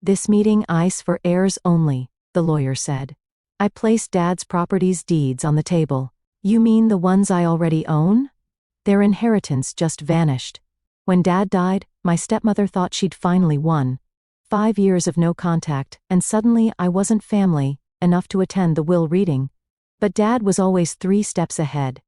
This meeting is for heirs only, the lawyer said. I placed Dad's property's deeds on the table. You mean the ones I already own? Their inheritance just vanished. When Dad died, my stepmother thought she'd finally won. 5 years of no contact, and suddenly I wasn't family enough to attend the will reading. But Dad was always 3 steps ahead.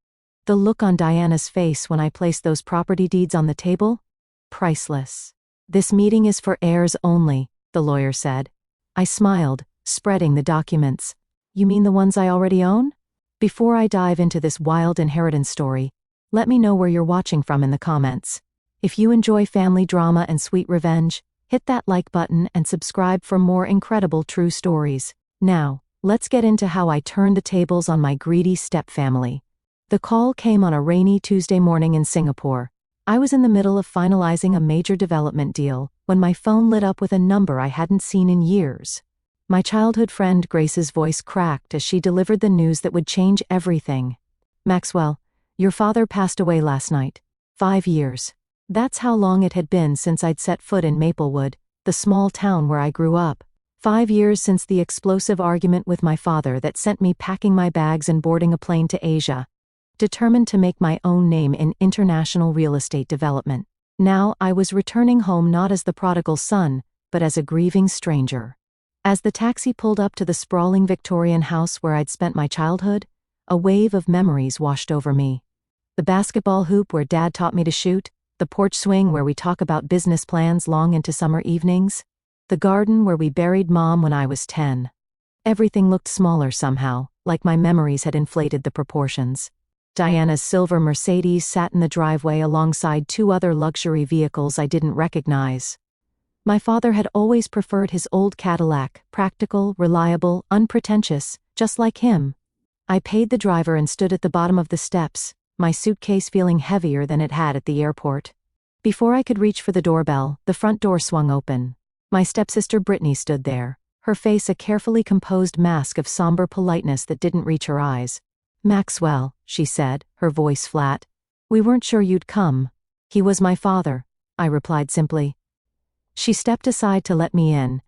The look on Diana's face when I placed those property deeds on the table? Priceless. This meeting is for heirs only, the lawyer said. I smiled, spreading the documents. You mean the ones I already own? Before I dive into this wild inheritance story, let me know where you're watching from in the comments. If you enjoy family drama and sweet revenge, hit that like button and subscribe for more incredible true stories. Now, let's get into how I turned the tables on my greedy stepfamily. The call came on a rainy Tuesday morning in Singapore. I was in the middle of finalizing a major development deal when my phone lit up with a number I hadn't seen in years. My childhood friend Grace's voice cracked as she delivered the news that would change everything. Maxwell, your father passed away last night. 5 years. That's how long it had been since I'd set foot in Maplewood, the small town where I grew up. 5 years since the explosive argument with my father that sent me packing my bags and boarding a plane to Asia, determined to make my own name in international real estate development. Now I was returning home not as the prodigal son, but as a grieving stranger. As the taxi pulled up to the sprawling Victorian house where I'd spent my childhood, a wave of memories washed over me. The basketball hoop where Dad taught me to shoot, the porch swing where we talk about business plans long into summer evenings, the garden where we buried Mom when I was 10. Everything looked smaller somehow, like my memories had inflated the proportions. Diana's silver Mercedes sat in the driveway alongside 2 other luxury vehicles I didn't recognize. My father had always preferred his old Cadillac, practical, reliable, unpretentious, just like him. I paid the driver and stood at the bottom of the steps, my suitcase feeling heavier than it had at the airport. Before I could reach for the doorbell, the front door swung open. My stepsister Brittany stood there, her face a carefully composed mask of somber politeness that didn't reach her eyes. Maxwell, she said, her voice flat. We weren't sure you'd come. He was my father, I replied simply. She stepped aside to let me in,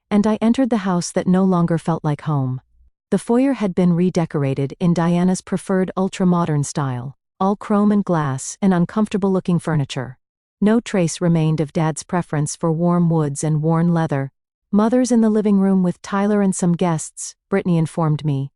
and I entered the house that no longer felt like home. The foyer had been redecorated in Diana's preferred ultra-modern style, all chrome and glass and uncomfortable-looking furniture. No trace remained of Dad's preference for warm woods and worn leather. Mother's in the living room with Tyler and some guests, Brittany informed me,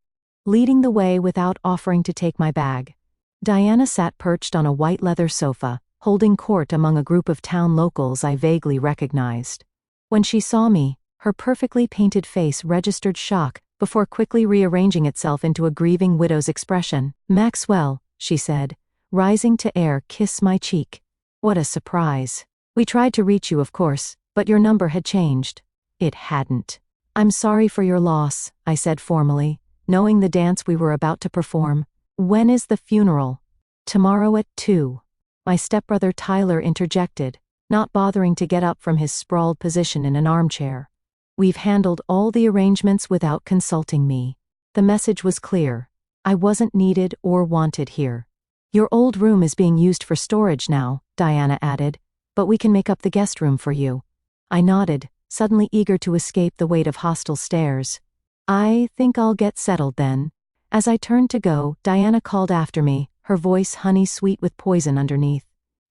leading the way without offering to take my bag. Diana sat perched on a white leather sofa, holding court among a group of town locals I vaguely recognized. When she saw me, her perfectly painted face registered shock before quickly rearranging itself into a grieving widow's expression. Maxwell, she said, rising to kiss my cheek. What a surprise. We tried to reach you, of course, but your number had changed. It hadn't. I'm sorry for your loss, I said formally, knowing the dance we were about to perform. When is the funeral? Tomorrow at 2. My stepbrother Tyler interjected, not bothering to get up from his sprawled position in an armchair. We've handled all the arrangements without consulting me. The message was clear. I wasn't needed or wanted here. Your old room is being used for storage now, Diana added, but we can make up the guest room for you. I nodded, suddenly eager to escape the weight of hostile stares. I think I'll get settled then. As I turned to go, Diana called after me, her voice honey-sweet with poison underneath.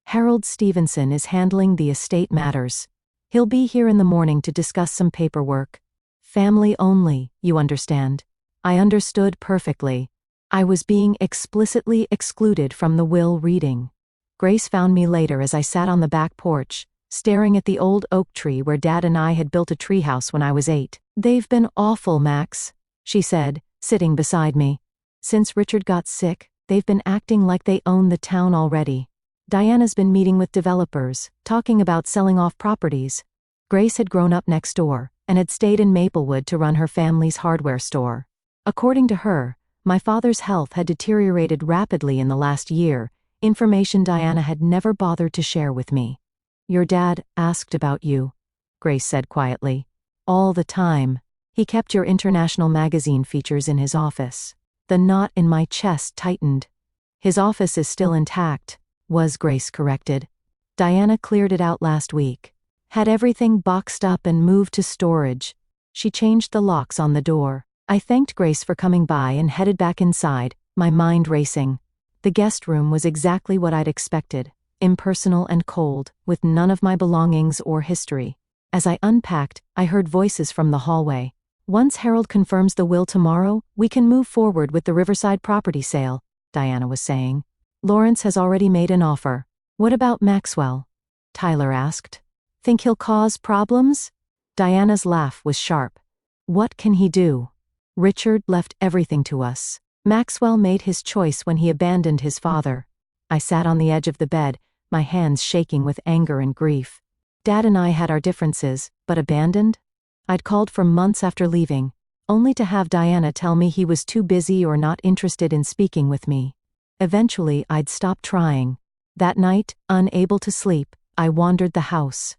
Harold Stevenson is handling the estate matters. He'll be here in the morning to discuss some paperwork. Family only, you understand. I understood perfectly. I was being explicitly excluded from the will reading. Grace found me later as I sat on the back porch, staring at the old oak tree where Dad and I had built a treehouse when I was 8. They've been awful, Max, she said, sitting beside me. Since Richard got sick, they've been acting like they own the town already. Diana's been meeting with developers, talking about selling off properties. Grace had grown up next door, and had stayed in Maplewood to run her family's hardware store. According to her, my father's health had deteriorated rapidly in the last year, information Diana had never bothered to share with me. Your dad asked about you, Grace said quietly. All the time. He kept your international magazine features in his office. The knot in my chest tightened. His office is still intact, was Grace corrected. Diana cleared it out last week. Had everything boxed up and moved to storage. She changed the locks on the door. I thanked Grace for coming by and headed back inside, my mind racing. The guest room was exactly what I'd expected, impersonal and cold, with none of my belongings or history. As I unpacked, I heard voices from the hallway. Once Harold confirms the will tomorrow, we can move forward with the Riverside property sale, Diana was saying. Lawrence has already made an offer. What about Maxwell? Tyler asked. Think he'll cause problems? Diana's laugh was sharp. What can he do? Richard left everything to us. Maxwell made his choice when he abandoned his father. I sat on the edge of the bed, my hands shaking with anger and grief. Dad and I had our differences, but abandoned? I'd called for months after leaving, only to have Diana tell me he was too busy or not interested in speaking with me. Eventually, I'd stopped trying. That night, unable to sleep, I wandered the house.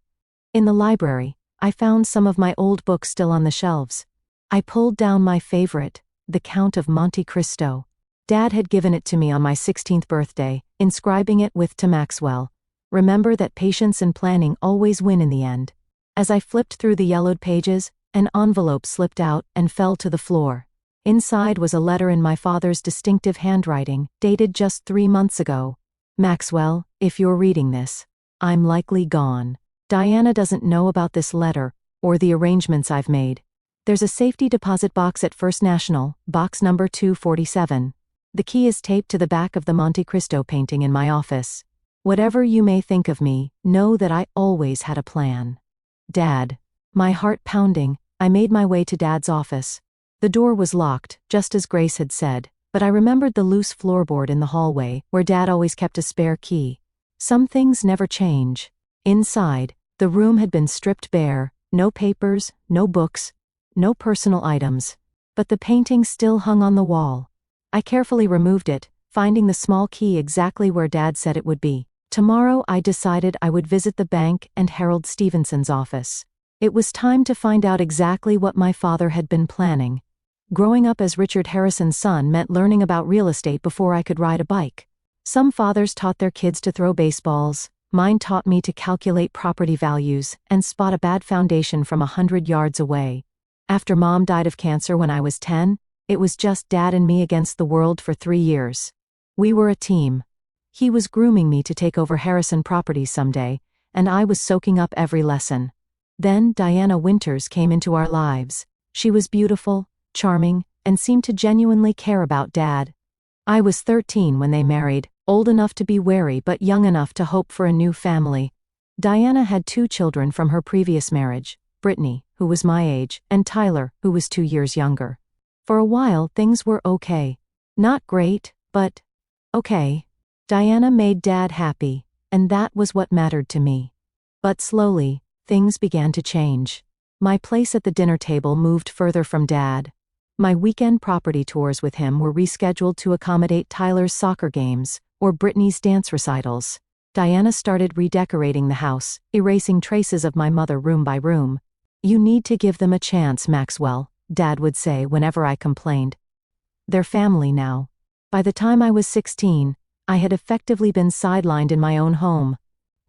In the library, I found some of my old books still on the shelves. I pulled down my favorite, The Count of Monte Cristo. Dad had given it to me on my 16th birthday, inscribing it with "To Maxwell. Remember that patience and planning always win in the end." As I flipped through the yellowed pages, an envelope slipped out and fell to the floor. Inside was a letter in my father's distinctive handwriting, dated just 3 months ago. Maxwell, if you're reading this, I'm likely gone. Diana doesn't know about this letter, or the arrangements I've made. There's a safety deposit box at First National, box number 247. The key is taped to the back of the Monte Cristo painting in my office. Whatever you may think of me, know that I always had a plan. Dad. My heart pounding, I made my way to Dad's office. The door was locked, just as Grace had said, but I remembered the loose floorboard in the hallway, where Dad always kept a spare key. Some things never change. Inside, the room had been stripped bare, no papers, no books, no personal items. But the painting still hung on the wall. I carefully removed it, finding the small key exactly where Dad said it would be. Tomorrow I decided I would visit the bank and Harold Stevenson's office. It was time to find out exactly what my father had been planning. Growing up as Richard Harrison's son meant learning about real estate before I could ride a bike. Some fathers taught their kids to throw baseballs. Mine taught me to calculate property values and spot a bad foundation from 100 yards away. After Mom died of cancer when I was 10, it was just Dad and me against the world for 3 years. We were a team. He was grooming me to take over Harrison Properties someday, and I was soaking up every lesson. Then Diana Winters came into our lives. She was beautiful, charming, and seemed to genuinely care about Dad. I was 13 when they married, old enough to be wary but young enough to hope for a new family. Diana had 2 children from her previous marriage, Brittany, who was my age, and Tyler, who was 2 years younger. For a while things were okay. Not great, but okay. Diana made Dad happy, and that was what mattered to me. But slowly, things began to change. My place at the dinner table moved further from Dad. My weekend property tours with him were rescheduled to accommodate Tyler's soccer games, or Brittany's dance recitals. Diana started redecorating the house, erasing traces of my mother room by room. "You need to give them a chance, Maxwell," Dad would say whenever I complained. "They're family now." By the time I was 16, I had effectively been sidelined in my own home.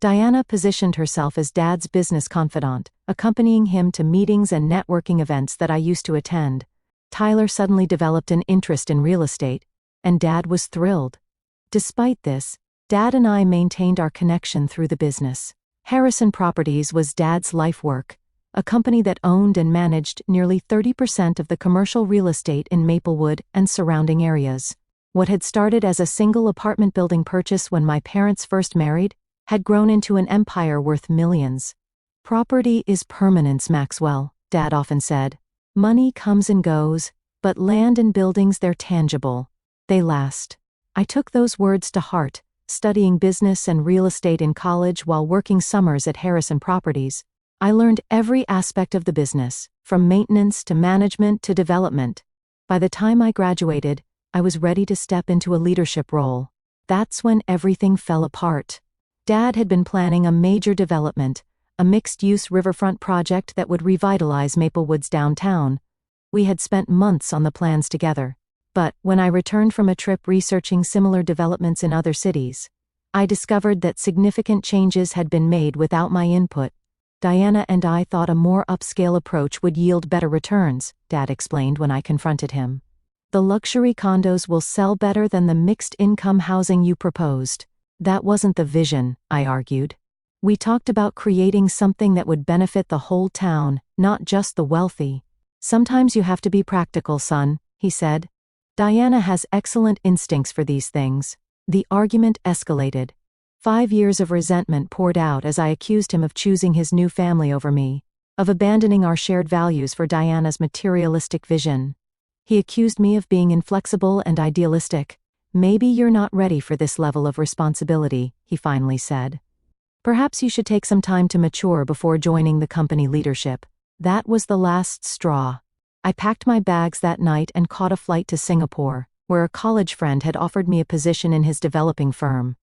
Diana positioned herself as Dad's business confidant, accompanying him to meetings and networking events that I used to attend. Tyler suddenly developed an interest in real estate, and Dad was thrilled. Despite this, Dad and I maintained our connection through the business. Harrison Properties was Dad's life work, a company that owned and managed nearly 30% of the commercial real estate in Maplewood and surrounding areas. What had started as a single apartment building purchase when my parents first married had grown into an empire worth millions. "Property is permanence, Maxwell," Dad often said. "Money comes and goes, but land and buildings, they're tangible. They last." I took those words to heart, studying business and real estate in college while working summers at Harrison Properties. I learned every aspect of the business, from maintenance to management to development. By the time I graduated, I was ready to step into a leadership role. That's when everything fell apart. Dad had been planning a major development, a mixed-use riverfront project that would revitalize Maplewood's downtown. We had spent months on the plans together. But when I returned from a trip researching similar developments in other cities, I discovered that significant changes had been made without my input. Diana and I thought a more upscale approach would yield better returns, Dad explained when I confronted him. The luxury condos will sell better than the mixed-income housing you proposed. That wasn't the vision, I argued. We talked about creating something that would benefit the whole town, not just the wealthy. Sometimes you have to be practical, son, he said. Diana has excellent instincts for these things. The argument escalated. 5 years of resentment poured out as I accused him of choosing his new family over me, of abandoning our shared values for Diana's materialistic vision. He accused me of being inflexible and idealistic. Maybe you're not ready for this level of responsibility, he finally said. Perhaps you should take some time to mature before joining the company leadership. That was the last straw. I packed my bags that night and caught a flight to Singapore, where a college friend had offered me a position in his developing firm.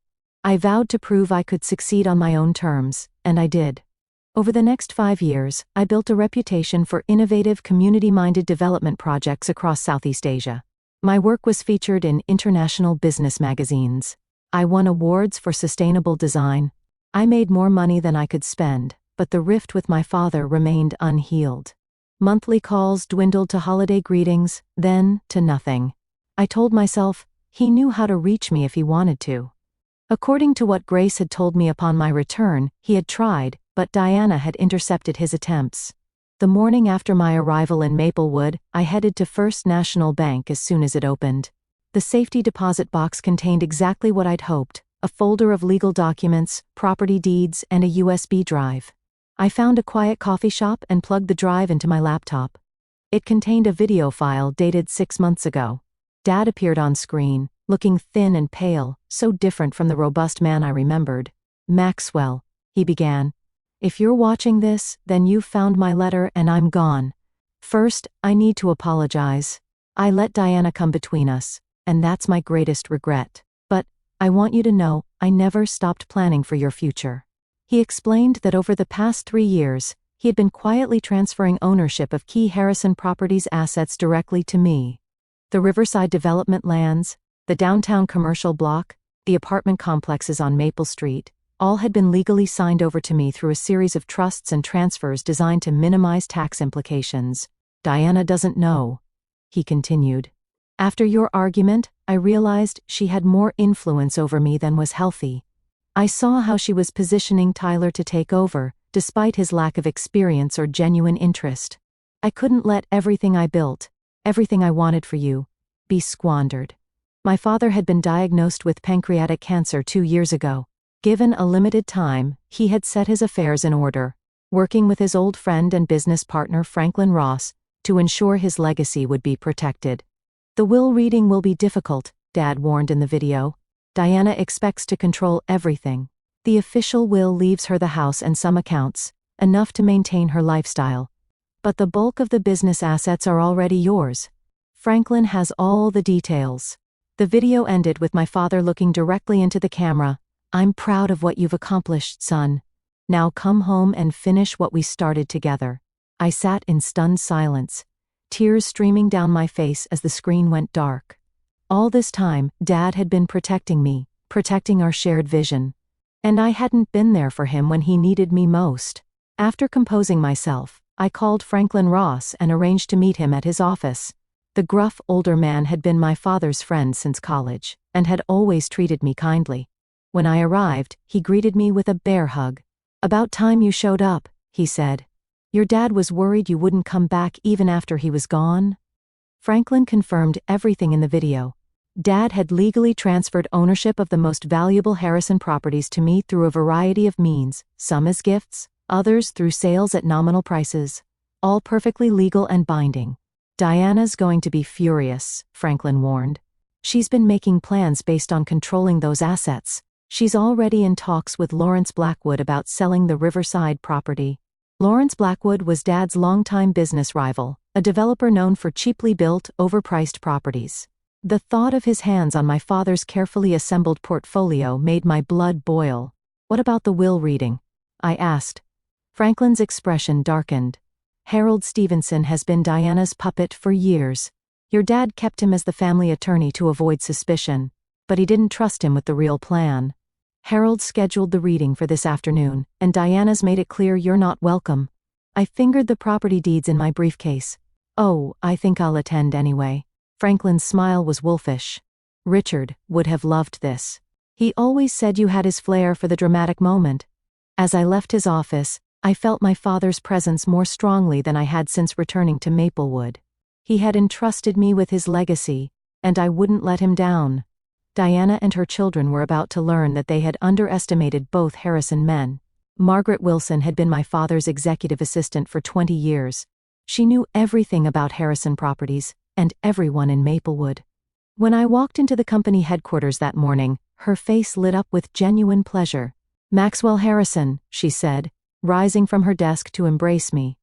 I vowed to prove I could succeed on my own terms, and I did. Over the next 5 years, I built a reputation for innovative, community-minded development projects across Southeast Asia. My work was featured in international business magazines. I won awards for sustainable design. I made more money than I could spend, but the rift with my father remained unhealed. Monthly calls dwindled to holiday greetings, then to nothing. I told myself, he knew how to reach me if he wanted to. According to what Grace had told me upon my return, he had tried, but Diana had intercepted his attempts. The morning after my arrival in Maplewood, I headed to First National Bank as soon as it opened. The safety deposit box contained exactly what I'd hoped: a folder of legal documents, property deeds, and a USB drive. I found a quiet coffee shop and plugged the drive into my laptop. It contained a video file dated 6 months ago. Dad appeared on screen, looking thin and pale, so different from the robust man I remembered. "Maxwell," he began. "If you're watching this, then you've found my letter and I'm gone. First, I need to apologize. I let Diana come between us, and that's my greatest regret. But I want you to know, I never stopped planning for your future." He explained that over the past 3 years, he had been quietly transferring ownership of key Harrison Properties assets directly to me. The Riverside development lands, the downtown commercial block, the apartment complexes on Maple Street, all had been legally signed over to me through a series of trusts and transfers designed to minimize tax implications. "Diana doesn't know," he continued. "After your argument, I realized she had more influence over me than was healthy. I saw how she was positioning Tyler to take over, despite his lack of experience or genuine interest. I couldn't let everything I built, everything I wanted for you, be squandered." My father had been diagnosed with pancreatic cancer 2 years ago. Given a limited time, he had set his affairs in order, working with his old friend and business partner Franklin Ross to ensure his legacy would be protected. "The will reading will be difficult," Dad warned in the video. "Diana expects to control everything. The official will leaves her the house and some accounts, enough to maintain her lifestyle. But the bulk of the business assets are already yours. Franklin has all the details." The video ended with my father looking directly into the camera. "I'm proud of what you've accomplished, son. Now come home and finish what we started together." I sat in stunned silence, tears streaming down my face as the screen went dark. All this time, Dad had been protecting me, protecting our shared vision. And I hadn't been there for him when he needed me most. After composing myself, I called Franklin Ross and arranged to meet him at his office. The gruff, older man had been my father's friend since college, and had always treated me kindly. When I arrived, he greeted me with a bear hug. "About time you showed up," he said. "Your dad was worried you wouldn't come back even after he was gone?" Franklin confirmed everything in the video. Dad had legally transferred ownership of the most valuable Harrison properties to me through a variety of means, some as gifts, others through sales at nominal prices, all perfectly legal and binding. "Diana's going to be furious," Franklin warned. "She's been making plans based on controlling those assets. She's already in talks with Lawrence Blackwood about selling the Riverside property." Lawrence Blackwood was Dad's longtime business rival, a developer known for cheaply built, overpriced properties. The thought of his hands on my father's carefully assembled portfolio made my blood boil. "What about the will reading?" I asked. Franklin's expression darkened. "Harold Stevenson has been Diana's puppet for years. Your dad kept him as the family attorney to avoid suspicion, but he didn't trust him with the real plan. Harold scheduled the reading for this afternoon, and Diana's made it clear you're not welcome. I fingered the property deeds in my briefcase. Oh, I think I'll attend anyway. Franklin's smile was wolfish. Richard would have loved this. He always said you had his flair for the dramatic moment. As I left his office, I felt my father's presence more strongly than I had since returning to Maplewood. He had entrusted me with his legacy, and I wouldn't let him down. Diana and her children were about to learn that they had underestimated both Harrison men. Margaret Wilson had been my father's executive assistant for 20 years. She knew everything about Harrison Properties, and everyone in Maplewood. When I walked into the company headquarters that morning, her face lit up with genuine pleasure. "Maxwell Harrison," she said, rising from her desk to embrace me.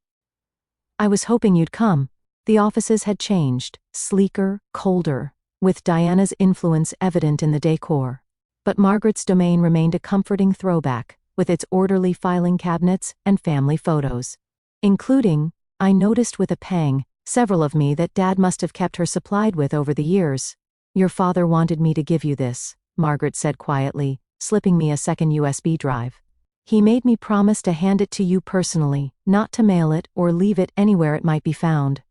"I was hoping you'd come." The offices had changed, sleeker, colder, with Diana's influence evident in the decor. But Margaret's domain remained a comforting throwback, with its orderly filing cabinets and family photos. Including, I noticed with a pang, several of me that Dad must have kept her supplied with over the years. "Your father wanted me to give you this," Margaret said quietly, slipping me a second USB drive. "He made me promise to hand it to you personally, not to mail it or leave it anywhere it might be found."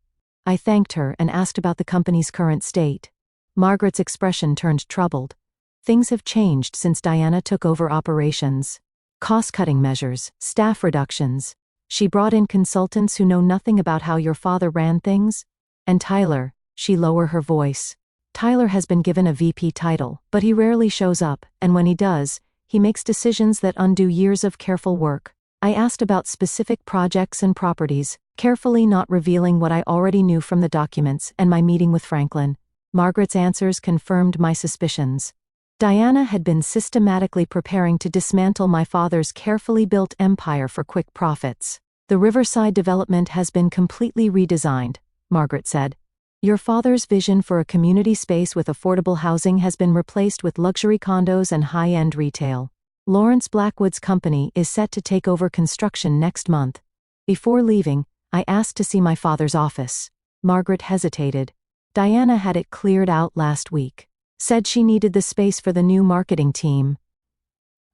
I thanked her and asked about the company's current state. Margaret's expression turned troubled. Things have changed since Diana took over operations. Cost-cutting measures, staff reductions. She brought in consultants who know nothing about how your father ran things. And Tyler, she lowered her voice. Tyler has been given a VP title, but he rarely shows up, and when he does, he makes decisions that undo years of careful work. I asked about specific projects and properties, carefully not revealing what I already knew from the documents and my meeting with Franklin. Margaret's answers confirmed my suspicions. Diana had been systematically preparing to dismantle my father's carefully built empire for quick profits. "The Riverside development has been completely redesigned," Margaret said. "Your father's vision for a community space with affordable housing has been replaced with luxury condos and high-end retail. Lawrence Blackwood's company is set to take over construction next month." Before leaving, I asked to see my father's office. Margaret hesitated. Diana had it cleared out last week. Said she needed the space for the new marketing team.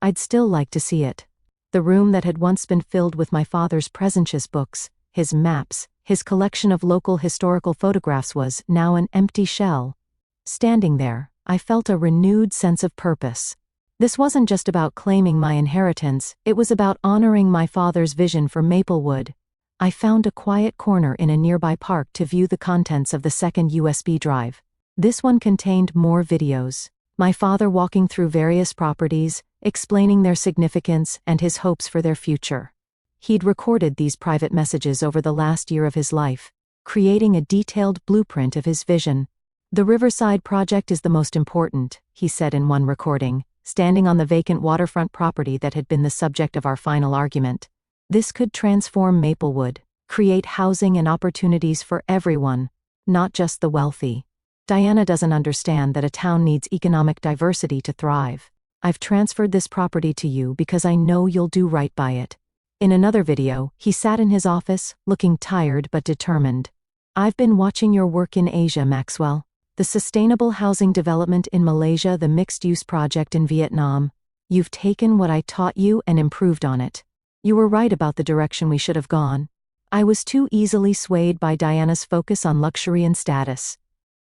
I'd still like to see it. The room that had once been filled with my father's precious books, his maps, his collection of local historical photographs was now an empty shell. Standing there, I felt a renewed sense of purpose. This wasn't just about claiming my inheritance, it was about honoring my father's vision for Maplewood. I found a quiet corner in a nearby park to view the contents of the second USB drive. This one contained more videos. My father walking through various properties, explaining their significance and his hopes for their future. He'd recorded these private messages over the last year of his life, creating a detailed blueprint of his vision. "The Riverside project is the most important," he said in one recording, standing on the vacant waterfront property that had been the subject of our final argument. "This could transform Maplewood, create housing and opportunities for everyone, not just the wealthy. Diana doesn't understand that a town needs economic diversity to thrive. I've transferred this property to you because I know you'll do right by it." In another video, he sat in his office, looking tired but determined. "I've been watching your work in Asia, Maxwell. The sustainable housing development in Malaysia, the mixed-use project in Vietnam. You've taken what I taught you and improved on it. You were right about the direction we should have gone. I was too easily swayed by Diana's focus on luxury and status."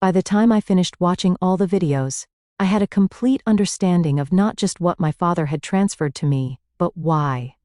By the time I finished watching all the videos, I had a complete understanding of not just what my father had transferred to me, but why.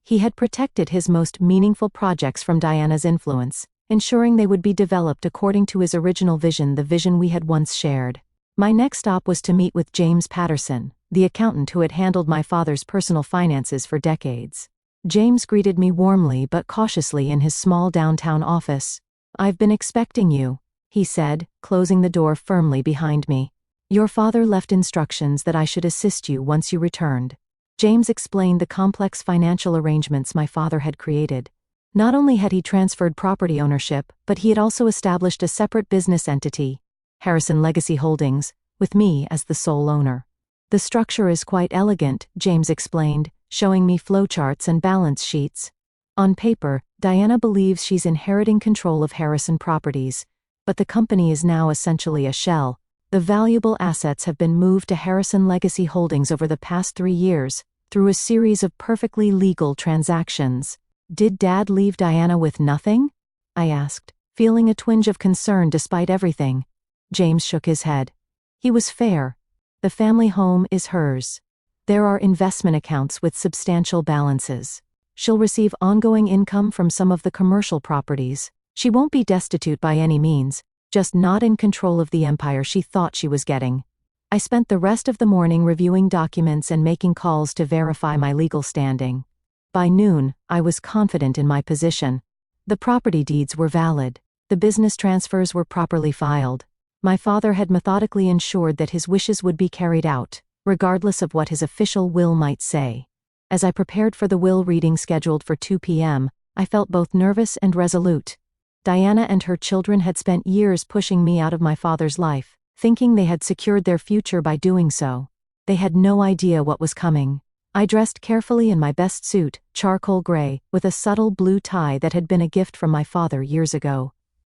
He had protected his most meaningful projects from Diana's influence, ensuring they would be developed according to his original vision, the vision we had once shared. My next stop was to meet with James Patterson, the accountant who had handled my father's personal finances for decades. James greeted me warmly but cautiously in his small downtown office. "I've been expecting you," he said, closing the door firmly behind me. "Your father left instructions that I should assist you once you returned." James explained the complex financial arrangements my father had created. Not only had he transferred property ownership, but he had also established a separate business entity, Harrison Legacy Holdings, with me as the sole owner. "The structure is quite elegant," James explained, showing me flowcharts and balance sheets. "On paper, Diana believes she's inheriting control of Harrison Properties, but the company is now essentially a shell, The valuable assets have been moved to Harrison Legacy Holdings over the past 3 years, through a series of perfectly legal transactions. Did Dad leave Diana with nothing? I asked, feeling a twinge of concern despite everything. James shook his head. He was fair. The family home is hers. There are investment accounts with substantial balances. She'll receive ongoing income from some of the commercial properties. She won't be destitute by any means, just not in control of the empire she thought she was getting. I spent the rest of the morning reviewing documents and making calls to verify my legal standing. By noon, I was confident in my position. The property deeds were valid. The business transfers were properly filed. My father had methodically ensured that his wishes would be carried out, regardless of what his official will might say. As I prepared for the will reading scheduled for 2 p.m., I felt both nervous and resolute. Diana and her children had spent years pushing me out of my father's life, thinking they had secured their future by doing so. They had no idea what was coming. I dressed carefully in my best suit, charcoal gray, with a subtle blue tie that had been a gift from my father years ago.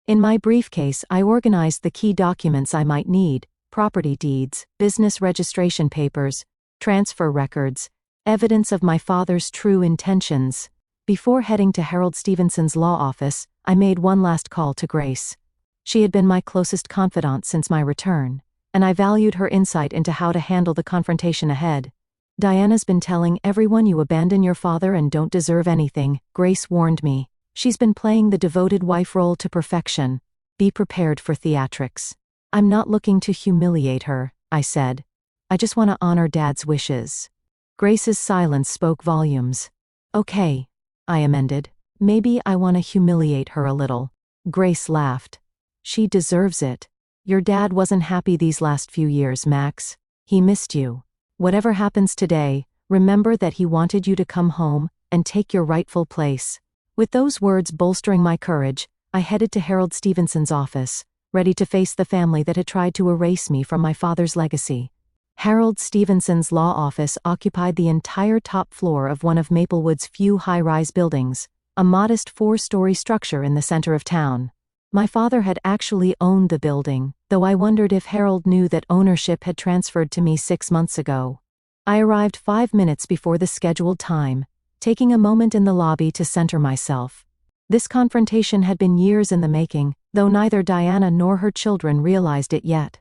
In my briefcase, I organized the key documents I might need: property deeds, business registration papers, transfer records, evidence of my father's true intentions. Before heading to Harold Stevenson's law office, I made one last call to Grace. She had been my closest confidant since my return, and I valued her insight into how to handle the confrontation ahead. "Diana's been telling everyone you abandon your father and don't deserve anything," Grace warned me. "She's been playing the devoted wife role to perfection. Be prepared for theatrics." "I'm not looking to humiliate her," I said. "I just want to honor Dad's wishes." Grace's silence spoke volumes. "Okay," I amended. "Maybe I want to humiliate her a little." Grace laughed. "She deserves it. Your dad wasn't happy these last few years, Max. He missed you. Whatever happens today, remember that he wanted you to come home and take your rightful place." With those words bolstering my courage, I headed to Harold Stevenson's office, ready to face the family that had tried to erase me from my father's legacy. Harold Stevenson's law office occupied the entire top floor of one of Maplewood's few high-rise buildings, a modest 4-story structure in the center of town. My father had actually owned the building, though I wondered if Harold knew that ownership had transferred to me 6 months ago. I arrived 5 minutes before the scheduled time, taking a moment in the lobby to center myself. This confrontation had been years in the making, though neither Diana nor her children realized it yet.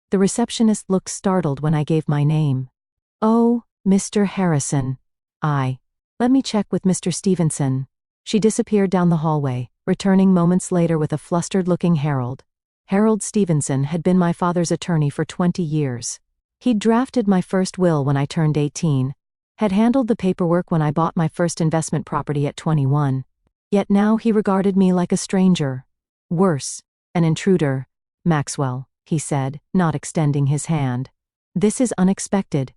The receptionist looked startled when I gave my name. "Oh, Mr. Harrison." Let me check with Mr. Stevenson." She disappeared down the hallway, returning moments later with a flustered-looking Harold. Harold Stevenson had been my father's attorney for 20 years. He'd drafted my first will when I turned 18, had handled the paperwork when I bought my first investment property at 21. Yet now he regarded me like a stranger. Worse, an intruder. "Maxwell," he said, not extending his hand. "This is unexpected.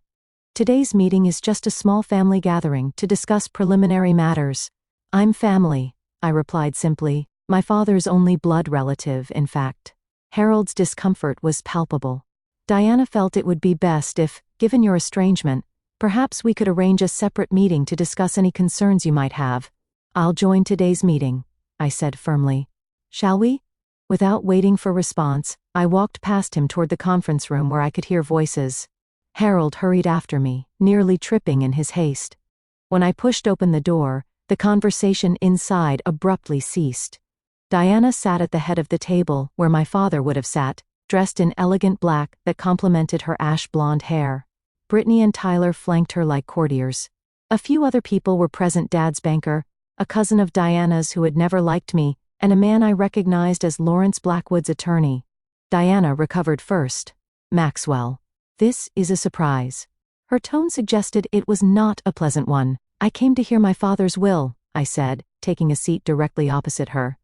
Today's meeting is just a small family gathering to discuss preliminary matters." "I'm family," I replied simply, my father's only blood relative, in fact. Harold's discomfort was palpable. "Diana felt it would be best if, given your estrangement, perhaps we could arrange a separate meeting to discuss any concerns you might have." "I'll join today's meeting," I said firmly. "Shall we?" Without waiting for response, I walked past him toward the conference room where I could hear voices. Harold hurried after me, nearly tripping in his haste. When I pushed open the door, the conversation inside abruptly ceased. Diana sat at the head of the table, where my father would have sat, dressed in elegant black that complemented her ash-blonde hair. Brittany and Tyler flanked her like courtiers. A few other people were present: Dad's banker, a cousin of Diana's who had never liked me, and a man I recognized as Lawrence Blackwood's attorney. Diana recovered first. "Maxwell, this is a surprise." Her tone suggested it was not a pleasant one. "I came to hear my father's will," I said, taking a seat directly opposite her.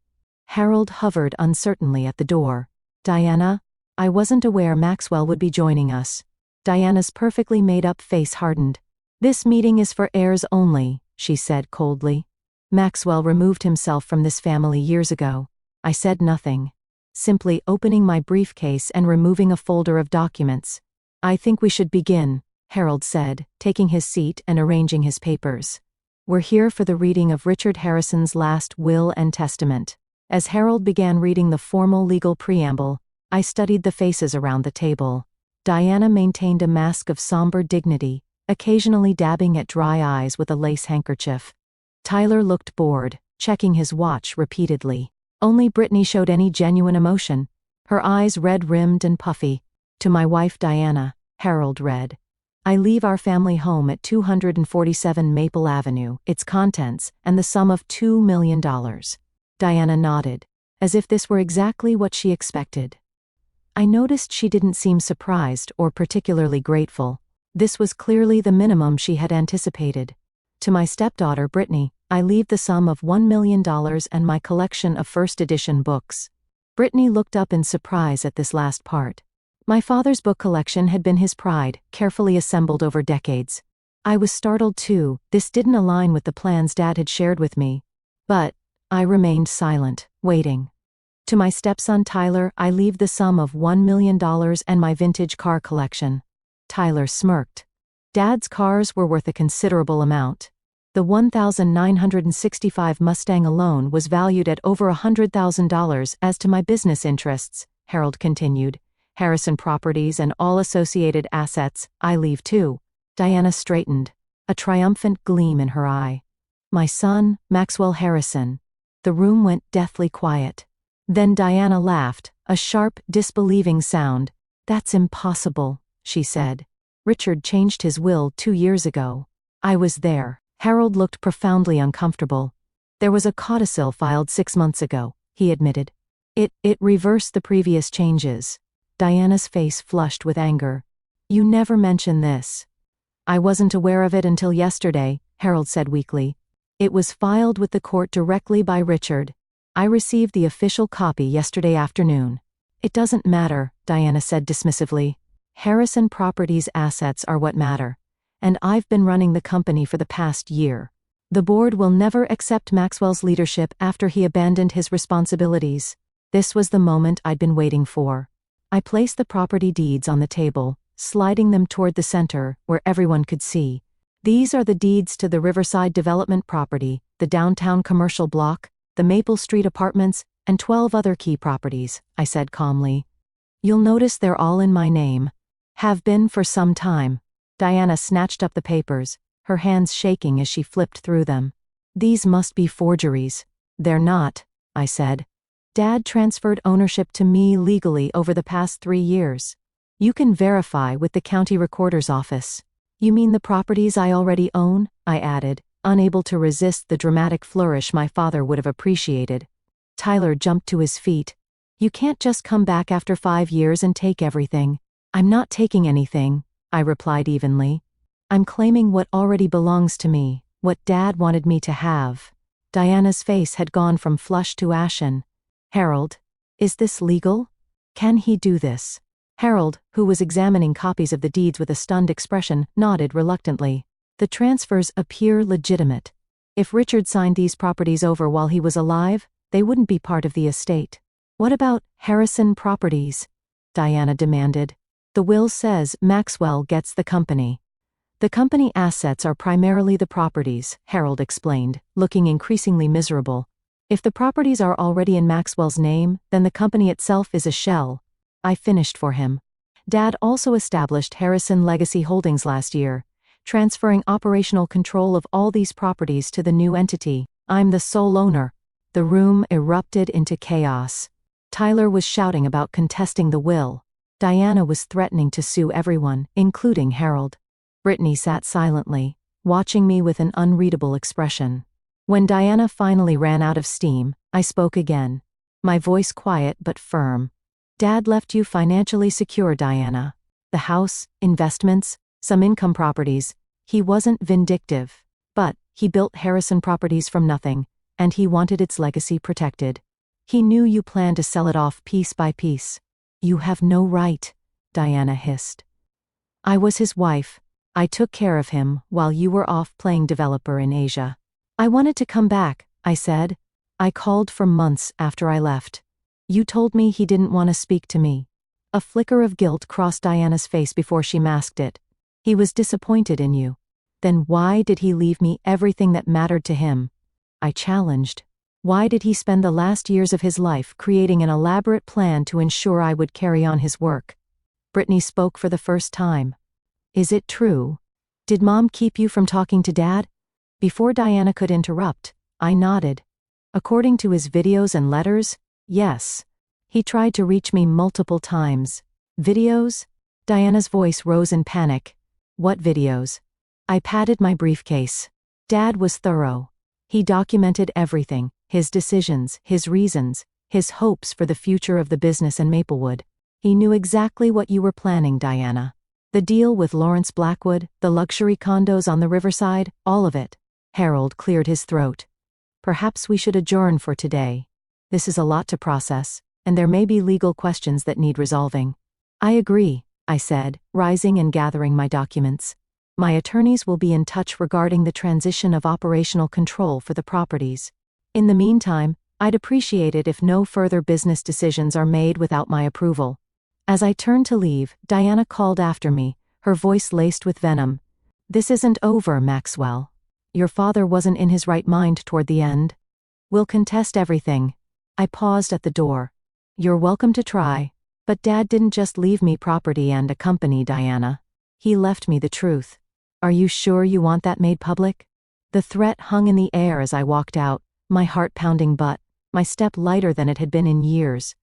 Harold hovered uncertainly at the door. "Diana, I wasn't aware Maxwell would be joining us." Diana's perfectly made-up face hardened. "This meeting is for heirs only," she said coldly. "Maxwell removed himself from this family years ago." I said nothing, simply opening my briefcase and removing a folder of documents. "I think we should begin," Harold said, taking his seat and arranging his papers. "We're here for the reading of Richard Harrison's last will and testament." As Harold began reading the formal legal preamble, I studied the faces around the table. Diana maintained a mask of somber dignity, occasionally dabbing at dry eyes with a lace handkerchief. Tyler looked bored, checking his watch repeatedly. Only Brittany showed any genuine emotion, her eyes red-rimmed and puffy. To my wife Diana, Harold read. I leave our family home at 247 Maple Avenue, its contents, and the sum of $2 million. Diana nodded, as if this were exactly what she expected. I noticed she didn't seem surprised or particularly grateful. This was clearly the minimum she had anticipated. To my stepdaughter Brittany, I leave the sum of $1 million and my collection of first edition books. Brittany looked up in surprise at this last part. My father's book collection had been his pride, carefully assembled over decades. I was startled too. This didn't align with the plans Dad had shared with me. But I remained silent, waiting. To my stepson Tyler, I leave the sum of $1 million and my vintage car collection. Tyler smirked. Dad's cars were worth a considerable amount. The 1965 Mustang alone was valued at over $100,000. As to my business interests, Harold continued, Harrison Properties and all associated assets, I leave too. Diana straightened, a triumphant gleam in her eye. My son, Maxwell Harrison. The room went deathly quiet. Then Diana laughed, a sharp, disbelieving sound. That's impossible, she said. Richard changed his will 2 years ago. I was there. Harold looked profoundly uncomfortable. There was a codicil filed 6 months ago, he admitted. It reversed the previous changes. Diana's face flushed with anger. You never mentioned this. I wasn't aware of it until yesterday, Harold said weakly. It was filed with the court directly by Richard. I received the official copy yesterday afternoon. It doesn't matter, Diana said dismissively. Harrison Properties' assets are what matter. And I've been running the company for the past year. The board will never accept Maxwell's leadership after he abandoned his responsibilities. This was the moment I'd been waiting for. I placed the property deeds on the table, sliding them toward the center, where everyone could see. These are the deeds to the Riverside Development property, the downtown commercial block, the Maple Street apartments, and 12 other key properties, I said calmly. You'll notice they're all in my name. Have been for some time. Diana snatched up the papers, her hands shaking as she flipped through them. These must be forgeries. They're not, I said. Dad transferred ownership to me legally over the past 3 years. You can verify with the county recorder's office. You mean the properties I already own? I added, unable to resist the dramatic flourish my father would have appreciated. Tyler jumped to his feet. You can't just come back after 5 years and take everything. I'm not taking anything, I replied evenly. I'm claiming what already belongs to me, what Dad wanted me to have. Diana's face had gone from flushed to ashen. Harold, is this legal? Can he do this? Harold, who was examining copies of the deeds with a stunned expression, nodded reluctantly. The transfers appear legitimate. If Richard signed these properties over while he was alive, they wouldn't be part of the estate. What about Harrison Properties? Diana demanded. The will says Maxwell gets the company. The company assets are primarily the properties, Harold explained, looking increasingly miserable. If the properties are already in Maxwell's name, then the company itself is a shell. I finished for him. Dad also established Harrison Legacy Holdings last year, transferring operational control of all these properties to the new entity. I'm the sole owner. The room erupted into chaos. Tyler was shouting about contesting the will. Diana was threatening to sue everyone, including Harold. Brittany sat silently, watching me with an unreadable expression. When Diana finally ran out of steam, I spoke again. My voice quiet but firm. Dad left you financially secure, Diana. The house, investments, some income properties. He wasn't vindictive. But he built Harrison Properties from nothing, and he wanted its legacy protected. He knew you planned to sell it off piece by piece. You have no right, Diana hissed. I was his wife. I took care of him while you were off playing developer in Asia. I wanted to come back, I said. I called for months after I left. You told me he didn't want to speak to me. A flicker of guilt crossed Diana's face before she masked it. He was disappointed in you. Then why did he leave me everything that mattered to him? I challenged. Why did he spend the last years of his life creating an elaborate plan to ensure I would carry on his work? Brittany spoke for the first time. Is it true? Did Mom keep you from talking to Dad? Before Diana could interrupt, I nodded. According to his videos and letters, yes. He tried to reach me multiple times. Videos? Diana's voice rose in panic. What videos? I patted my briefcase. Dad was thorough. He documented everything, his decisions, his reasons, his hopes for the future of the business in Maplewood. He knew exactly what you were planning, Diana. The deal with Lawrence Blackwood, the luxury condos on the riverside, all of it. Harold cleared his throat. Perhaps we should adjourn for today. This is a lot to process, and there may be legal questions that need resolving. I agree, I said, rising and gathering my documents. My attorneys will be in touch regarding the transition of operational control for the properties. In the meantime, I'd appreciate it if no further business decisions are made without my approval. As I turned to leave, Diana called after me, her voice laced with venom. This isn't over, Maxwell. Your father wasn't in his right mind toward the end. We'll contest everything. I paused at the door. You're welcome to try. But Dad didn't just leave me property and a company, Diana. He left me the truth. Are you sure you want that made public? The threat hung in the air as I walked out, my heart pounding but, my step lighter than it had been in years.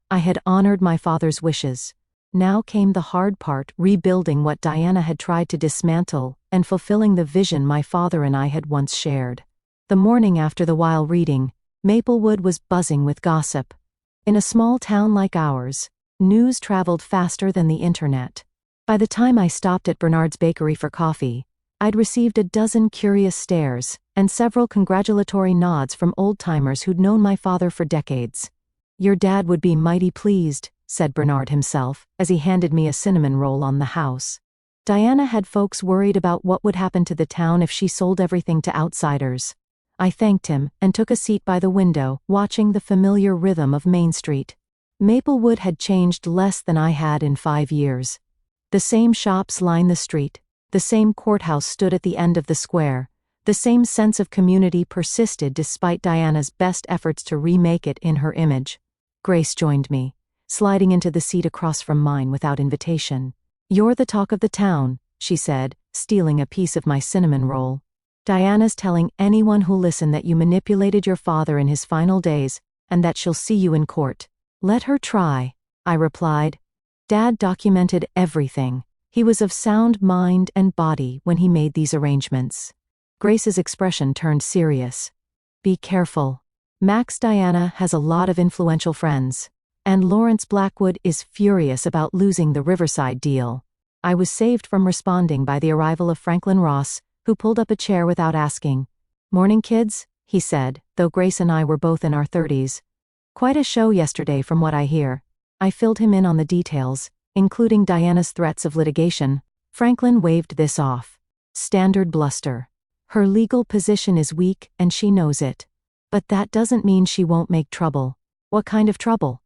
I had honored my father's wishes. Now came the hard part, rebuilding what Diana had tried to dismantle, and fulfilling the vision my father and I had once shared. The morning after the wild reading, Maplewood was buzzing with gossip. In a small town like ours, news traveled faster than the internet. By the time I stopped at Bernard's Bakery for coffee, I'd received a dozen curious stares, and several congratulatory nods from old-timers who'd known my father for decades. Your dad would be mighty pleased, said Bernard himself, as he handed me a cinnamon roll on the house. Diana had folks worried about what would happen to the town if she sold everything to outsiders. I thanked him, and took a seat by the window, watching the familiar rhythm of Main Street. Maplewood had changed less than I had in 5 years. The same shops lined the street, the same courthouse stood at the end of the square, the same sense of community persisted despite Diana's best efforts to remake it in her image. Grace joined me, sliding into the seat across from mine without invitation. You're the talk of the town, she said, stealing a piece of my cinnamon roll. Diana's telling anyone who'll listen that you manipulated your father in his final days, and that she'll see you in court. Let her try, I replied. Dad documented everything. He was of sound mind and body when he made these arrangements. Grace's expression turned serious. Be careful. Max Diana has a lot of influential friends, and Lawrence Blackwood is furious about losing the Riverside deal. I was saved from responding by the arrival of Franklin Ross, who pulled up a chair without asking. Morning, kids, he said, though Grace and I were both in our 30s. Quite a show yesterday from what I hear. I filled him in on the details, including Diana's threats of litigation. Franklin waved this off. Standard bluster. Her legal position is weak and she knows it. But that doesn't mean she won't make trouble. What kind of trouble?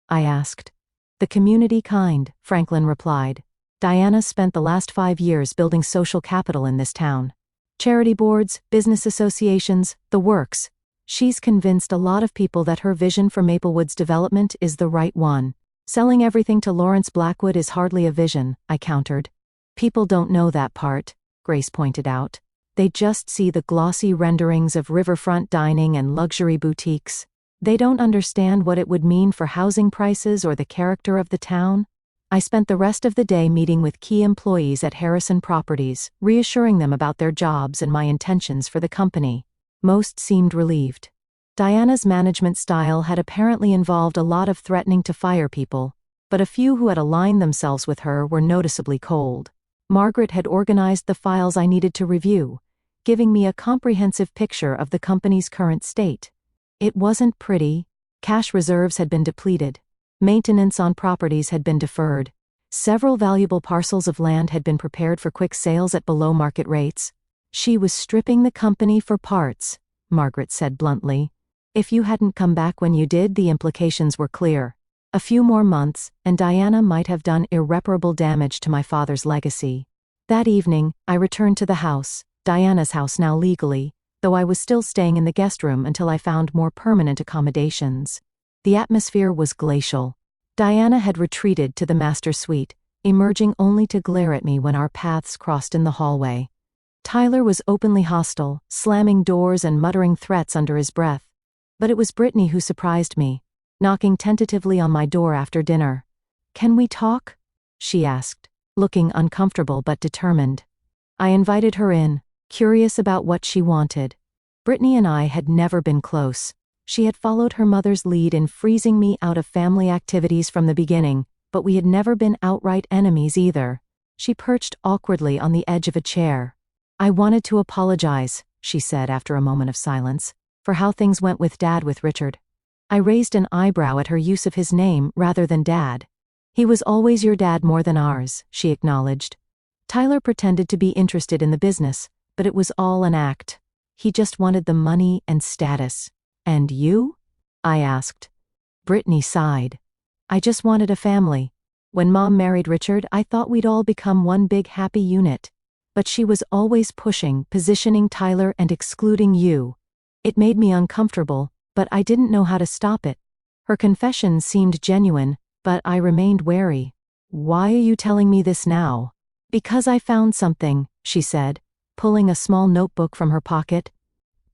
I asked. The community kind, Franklin replied. Diana spent the last 5 years building social capital in this town. Charity boards, business associations, the works. She's convinced a lot of people that her vision for Maplewood's development is the right one. Selling everything to Lawrence Blackwood is hardly a vision, I countered. People don't know that part, Grace pointed out. They just see the glossy renderings of riverfront dining and luxury boutiques. They don't understand what it would mean for housing prices or the character of the town. I spent the rest of the day meeting with key employees at Harrison Properties, reassuring them about their jobs and my intentions for the company. Most seemed relieved. Diana's management style had apparently involved a lot of threatening to fire people, but a few who had aligned themselves with her were noticeably cold. Margaret had organized the files I needed to review, giving me a comprehensive picture of the company's current state. It wasn't pretty. Cash reserves had been depleted. Maintenance on properties had been deferred. Several valuable parcels of land had been prepared for quick sales at below market rates. She was stripping the company for parts, Margaret said bluntly. If you hadn't come back when you did, the implications were clear. A few more months, and Diana might have done irreparable damage to my father's legacy. That evening, I returned to the house, Diana's house now legally, though I was still staying in the guest room until I found more permanent accommodations. The atmosphere was glacial. Diana had retreated to the master suite, emerging only to glare at me when our paths crossed in the hallway. Tyler was openly hostile, slamming doors and muttering threats under his breath. But it was Brittany who surprised me, knocking tentatively on my door after dinner. "Can we talk?" she asked, looking uncomfortable but determined. I invited her in, curious about what she wanted. Brittany and I had never been close. She had followed her mother's lead in freezing me out of family activities from the beginning, but we had never been outright enemies either. She perched awkwardly on the edge of a chair. "I wanted to apologize," she said after a moment of silence, "for how things went with Dad with Richard." I raised an eyebrow at her use of his name rather than Dad. "He was always your dad more than ours," she acknowledged. Tyler pretended to be interested in the business, but it was all an act. He just wanted the money and status. "And you?" I asked. Brittany sighed. "I just wanted a family. When Mom married Richard, I thought we'd all become one big happy unit. But she was always pushing, positioning Tyler and excluding you. It made me uncomfortable, but I didn't know how to stop it." Her confession seemed genuine, but I remained wary. "Why are you telling me this now?" "Because I found something," she said, pulling a small notebook from her pocket.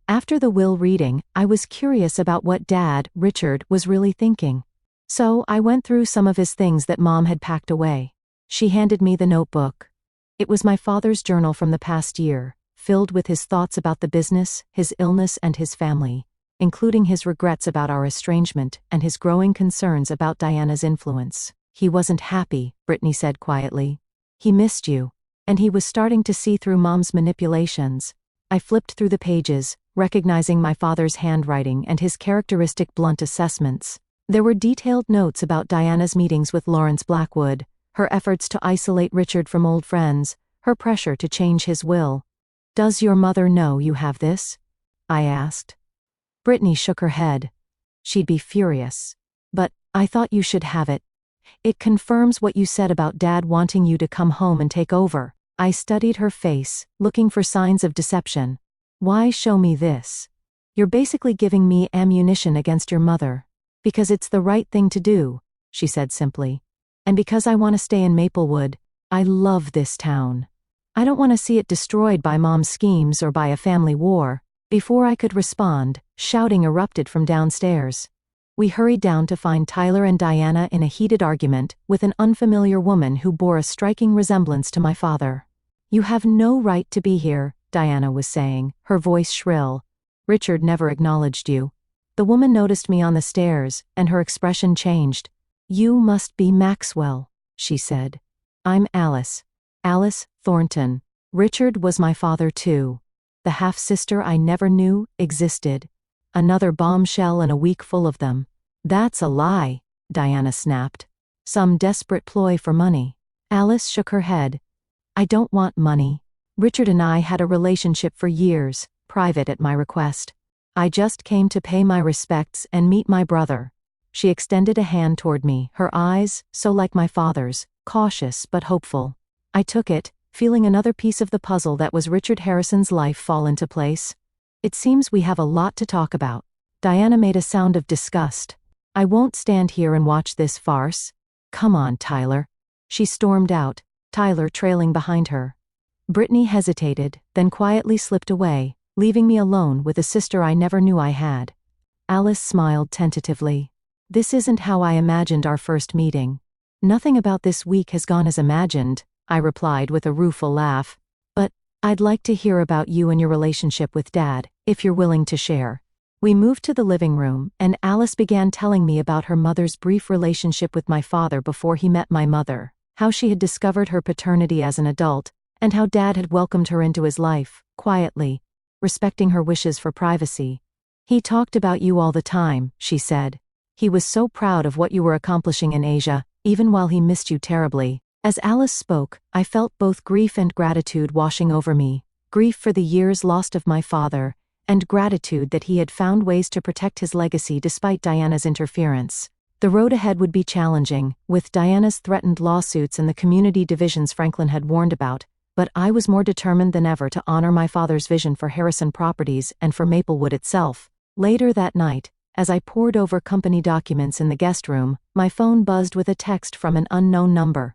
After the will reading, I was curious about what Dad, Richard, was really thinking. So I went through some of his things that Mom had packed away. She handed me the notebook. It was my father's journal from the past year, filled with his thoughts about the business, his illness, and his family, including his regrets about our estrangement and his growing concerns about Diana's influence. "He wasn't happy," Brittany said quietly. "He missed you, and he was starting to see through Mom's manipulations." I flipped through the pages, recognizing my father's handwriting and his characteristic blunt assessments. There were detailed notes about Diana's meetings with Lawrence Blackwood, her efforts to isolate Richard from old friends, her pressure to change his will. "Does your mother know you have this?" I asked. Brittany shook her head. "She'd be furious. But I thought you should have it. It confirms what you said about Dad wanting you to come home and take over." I studied her face, looking for signs of deception. "Why show me this? You're basically giving me ammunition against your mother." "Because it's the right thing to do," she said simply. "And because I want to stay in Maplewood. I love this town. I don't want to see it destroyed by Mom's schemes or by a family war." Before I could respond, shouting erupted from downstairs. We hurried down to find Tyler and Diana in a heated argument with an unfamiliar woman who bore a striking resemblance to my father. "You have no right to be here," Diana was saying, her voice shrill. "Richard never acknowledged you." The woman noticed me on the stairs, and her expression changed. "You must be Maxwell," she said. "I'm Alice. Alice Thornton. Richard was my father too. The half-sister I never knew existed. Another bombshell in a week full of them." "That's a lie," Diana snapped. "Some desperate ploy for money." Alice shook her head. "I don't want money. Richard and I had a relationship for years, private at my request. I just came to pay my respects and meet my brother." She extended a hand toward me, her eyes, so like my father's, cautious but hopeful. I took it, feeling another piece of the puzzle that was Richard Harrison's life fall into place. "It seems we have a lot to talk about." Diana made a sound of disgust. "I won't stand here and watch this farce. Come on, Tyler." She stormed out, Tyler trailing behind her. Brittany hesitated, then quietly slipped away, leaving me alone with a sister I never knew I had. Alice smiled tentatively. "This isn't how I imagined our first meeting." "Nothing about this week has gone as imagined," I replied with a rueful laugh. "But I'd like to hear about you and your relationship with Dad, if you're willing to share." We moved to the living room, and Alice began telling me about her mother's brief relationship with my father before he met my mother, how she had discovered her paternity as an adult, and how Dad had welcomed her into his life, quietly, respecting her wishes for privacy. "He talked about you all the time," she said. "He was so proud of what you were accomplishing in Asia, even while he missed you terribly." As Alice spoke, I felt both grief and gratitude washing over me, grief for the years lost of my father, and gratitude that he had found ways to protect his legacy despite Diana's interference. The road ahead would be challenging, with Diana's threatened lawsuits and the community divisions Franklin had warned about, But I was more determined than ever to honor my father's vision for Harrison Properties and for Maplewood itself. Later that night, as I pored over company documents in the guest room, my phone buzzed with a text from an unknown number.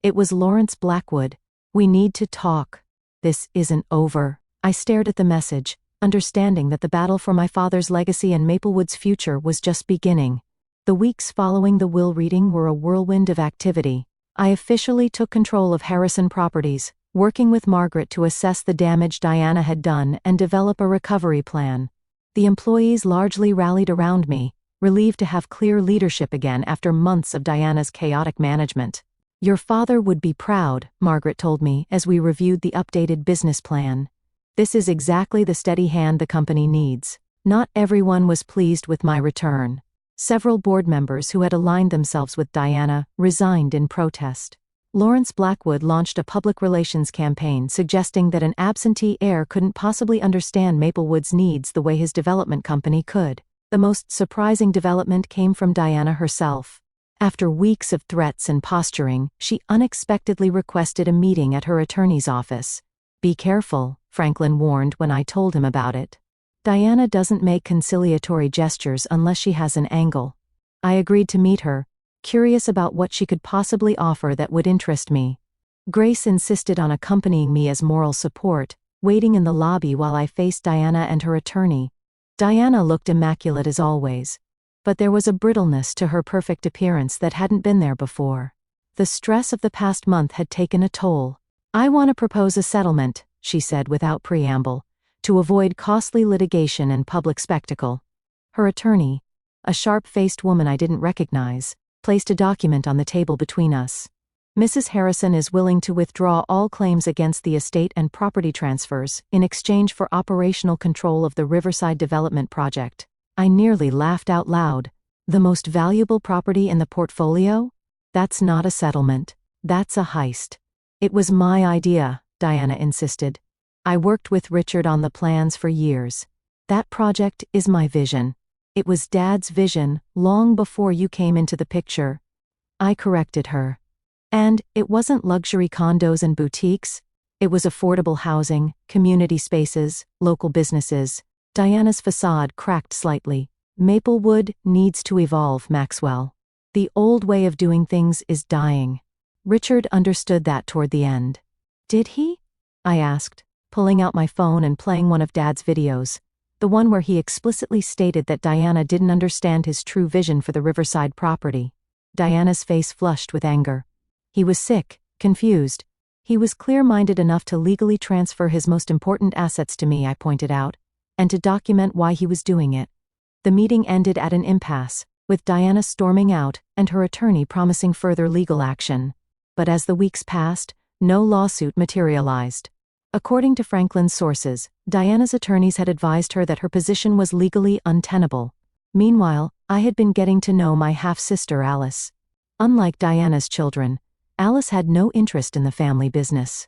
It was Lawrence Blackwood. "We need to talk. This isn't over." I stared at the message, understanding that the battle for my father's legacy and Maplewood's future was just beginning. The weeks following the will reading were a whirlwind of activity. I officially took control of Harrison Properties, working with Margaret to assess the damage Diana had done and develop a recovery plan. The employees largely rallied around me, relieved to have clear leadership again after months of Diana's chaotic management. "Your father would be proud," Margaret told me as we reviewed the updated business plan. "This is exactly the steady hand the company needs." Not everyone was pleased with my return. Several board members who had aligned themselves with Diana resigned in protest. Lawrence Blackwood launched a public relations campaign suggesting that an absentee heir couldn't possibly understand Maplewood's needs the way his development company could. The most surprising development came from Diana herself. After weeks of threats and posturing, she unexpectedly requested a meeting at her attorney's office. "Be careful," Franklin warned when I told him about it. "Diana doesn't make conciliatory gestures unless she has an angle." I agreed to meet her, curious about what she could possibly offer that would interest me. Grace insisted on accompanying me as moral support, waiting in the lobby while I faced Diana and her attorney. Diana looked immaculate as always, but there was a brittleness to her perfect appearance that hadn't been there before. The stress of the past month had taken a toll. "I want to propose a settlement," she said without preamble, "to avoid costly litigation and public spectacle." Her attorney, a sharp-faced woman I didn't recognize, placed a document on the table between us. "Mrs. Harrison is willing to withdraw all claims against the estate and property transfers in exchange for operational control of the Riverside Development Project." I nearly laughed out loud. "The most valuable property in the portfolio? That's not a settlement. That's a heist." "It was my idea," Diana insisted. "I worked with Richard on the plans for years. That project is my vision. It was Dad's vision long before you came into the picture." I corrected her. "And it wasn't luxury condos and boutiques. It was affordable housing, community spaces, local businesses." Diana's facade cracked slightly. "Maplewood needs to evolve, Maxwell. The old way of doing things is dying." Richard understood that toward the end. "Did he?" I asked, pulling out my phone and playing one of Dad's videos. The one where he explicitly stated that Diana didn't understand his true vision for the Riverside property. Diana's face flushed with anger. "He was sick, confused. He was clear-minded enough to legally transfer his most important assets to me," I pointed out, "and to document why he was doing it." The meeting ended at an impasse, with Diana storming out and her attorney promising further legal action. But as the weeks passed, no lawsuit materialized. According to Franklin's sources, Diana's attorneys had advised her that her position was legally untenable. Meanwhile, I had been getting to know my half-sister Alice. Unlike Diana's children, Alice had no interest in the family business.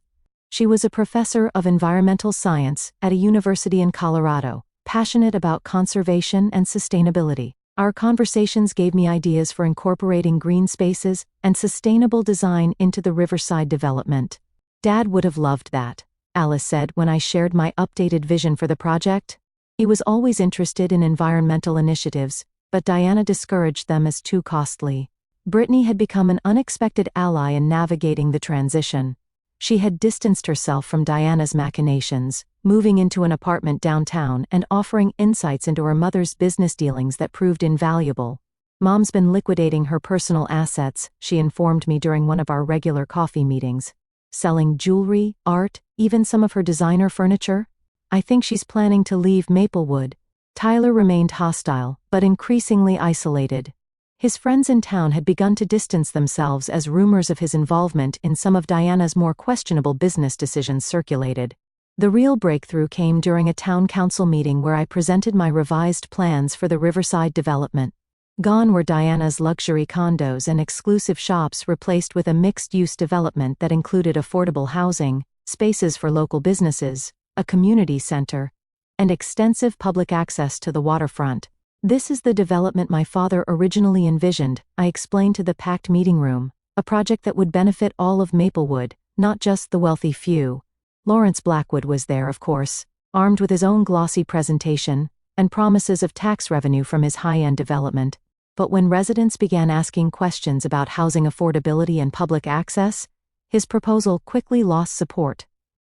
She was a professor of environmental science at a university in Colorado, passionate about conservation and sustainability. Our conversations gave me ideas for incorporating green spaces and sustainable design into the Riverside development. "Dad would have loved that," Alice said when I shared my updated vision for the project. "He was always interested in environmental initiatives, but Diana discouraged them as too costly." Brittany had become an unexpected ally in navigating the transition. She had distanced herself from Diana's machinations, moving into an apartment downtown and offering insights into her mother's business dealings that proved invaluable. "Mom's been liquidating her personal assets," she informed me during one of our regular coffee meetings. "Selling jewelry, art, even some of her designer furniture. I think she's planning to leave Maplewood." Tyler remained hostile, but increasingly isolated. His friends in town had begun to distance themselves as rumors of his involvement in some of Diana's more questionable business decisions circulated. The real breakthrough came during a town council meeting where I presented my revised plans for the Riverside development. Gone were Diana's luxury condos and exclusive shops, replaced with a mixed-use development that included affordable housing, spaces for local businesses, a community center, and extensive public access to the waterfront. "This is the development my father originally envisioned," I explained to the packed meeting room, "a project that would benefit all of Maplewood, not just the wealthy few. Lawrence Blackwood was there, of course, armed with his own glossy presentation and promises of tax revenue from his high-end development. But when residents began asking questions about housing affordability and public access, his proposal quickly lost support.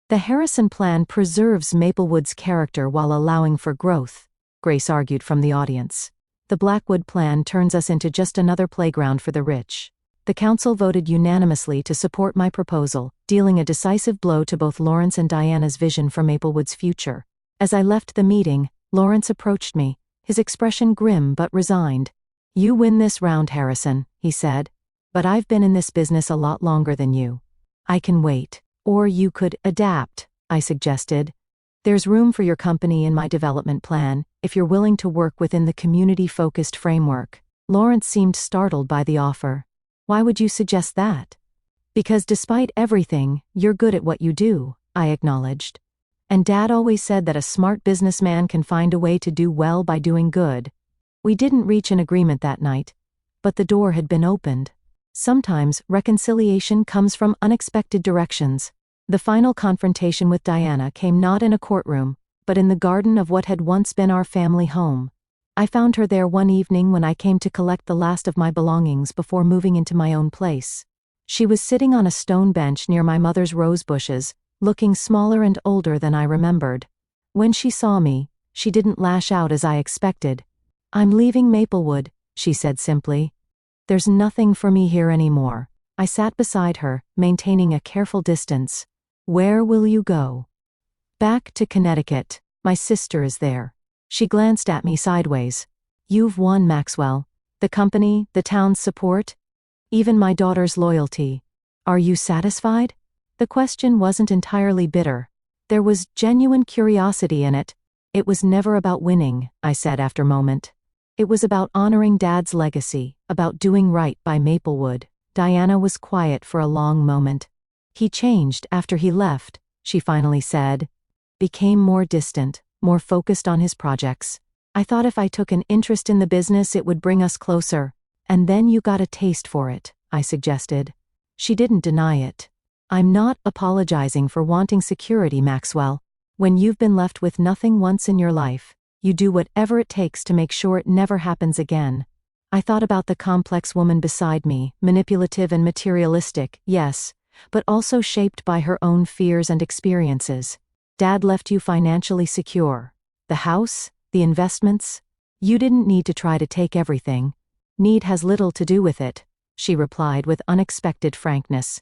The Harrison plan preserves Maplewood's character while allowing for growth, Grace argued from the audience. The Blackwood plan turns us into just another playground for the rich. The council voted unanimously to support my proposal, dealing a decisive blow to both Lawrence and Diana's vision for Maplewood's future. As I left the meeting, Lawrence approached me, his expression grim but resigned. "You win this round, Harrison," he said. "But I've been in this business a lot longer than you. I can wait. Or you could adapt," I suggested. "There's room for your company in my development plan, if you're willing to work within the community-focused framework." Lawrence seemed startled by the offer. "Why would you suggest that?" "Because despite everything, you're good at what you do," I acknowledged. "And Dad always said that a smart businessman can find a way to do well by doing good." We didn't reach an agreement that night, but the door had been opened. Sometimes reconciliation comes from unexpected directions. The final confrontation with Diana came not in a courtroom, but in the garden of what had once been our family home. I found her there one evening when I came to collect the last of my belongings before moving into my own place. She was sitting on a stone bench near my mother's rose bushes, looking smaller and older than I remembered. When she saw me, she didn't lash out as I expected. "I'm leaving Maplewood," she said simply. "There's nothing for me here anymore." I sat beside her, maintaining a careful distance. "Where will you go?" "Back to Connecticut. My sister is there." She glanced at me sideways. "You've won, Maxwell. The company, the town's support, even my daughter's loyalty. Are you satisfied?" The question wasn't entirely bitter. There was genuine curiosity in it. "It was never about winning," I said after a moment. "It was about honoring Dad's legacy, about doing right by Maplewood." Diana was quiet for a long moment. "He changed after he left," she finally said. "Became more distant, more focused on his projects. I thought if I took an interest in the business it would bring us closer. And then you got a taste for it," I suggested. She didn't deny it. "I'm not apologizing for wanting security, Maxwell. When you've been left with nothing once in your life, you do whatever it takes to make sure it never happens again." I thought about the complex woman beside me, manipulative and materialistic, yes, but also shaped by her own fears and experiences. "Dad left you financially secure. The house, the investments. You didn't need to try to take everything. Need has little to do with it," she replied with unexpected frankness.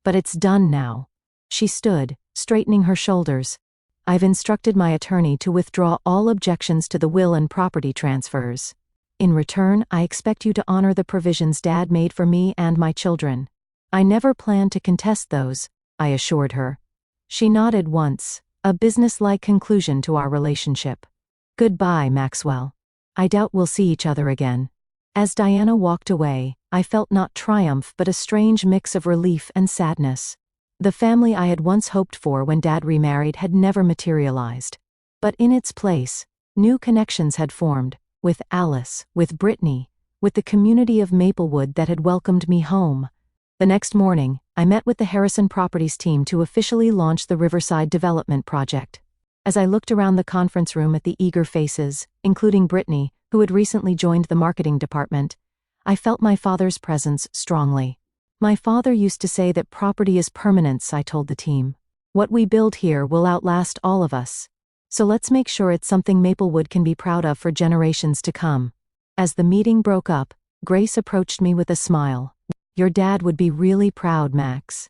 "But it's done now." She stood, straightening her shoulders. "I've instructed my attorney to withdraw all objections to the will and property transfers. In return, I expect you to honor the provisions Dad made for me and my children." "I never plan to contest those," I assured her. She nodded once, a business-like conclusion to our relationship. "Goodbye, Maxwell. I doubt we'll see each other again." As Diana walked away, I felt not triumph but a strange mix of relief and sadness. The family I had once hoped for when Dad remarried had never materialized. But in its place, new connections had formed, with Alice, with Brittany, with the community of Maplewood that had welcomed me home. The next morning, I met with the Harrison Properties team to officially launch the Riverside Development Project. As I looked around the conference room at the eager faces, including Brittany, who had recently joined the marketing department, I felt my father's presence strongly. "My father used to say that property is permanence," I told the team. "What we build here will outlast all of us. So let's make sure it's something Maplewood can be proud of for generations to come." As the meeting broke up, Grace approached me with a smile. "Your dad would be really proud, Max."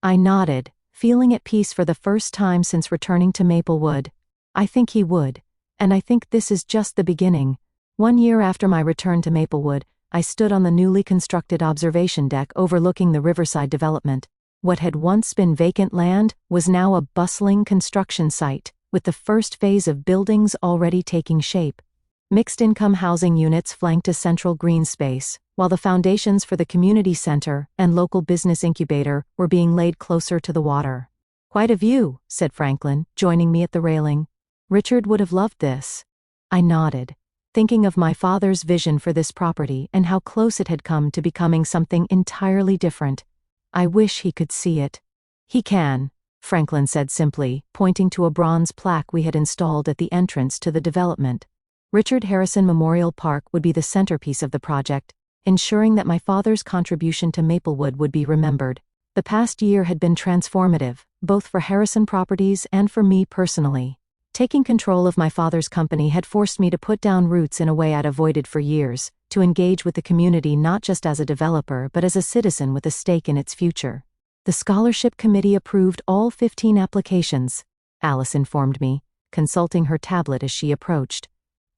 I nodded, feeling at peace for the first time since returning to Maplewood. "I think he would. And I think this is just the beginning." 1 year after my return to Maplewood, I stood on the newly constructed observation deck overlooking the Riverside development. What had once been vacant land was now a bustling construction site, with the first phase of buildings already taking shape. Mixed-income housing units flanked a central green space, while the foundations for the community center and local business incubator were being laid closer to the water. "Quite a view," said Franklin, joining me at the railing. "Richard would have loved this." I nodded, thinking of my father's vision for this property and how close it had come to becoming something entirely different. I wish he could see it. He can, Franklin said simply, pointing to a bronze plaque we had installed at the entrance to the development. Richard Harrison Memorial Park would be the centerpiece of the project, ensuring that my father's contribution to Maplewood would be remembered. The past year had been transformative, both for Harrison Properties and for me personally. Taking control of my father's company had forced me to put down roots in a way I'd avoided for years, to engage with the community not just as a developer but as a citizen with a stake in its future. The scholarship committee approved all 15 applications, Alice informed me, consulting her tablet as she approached.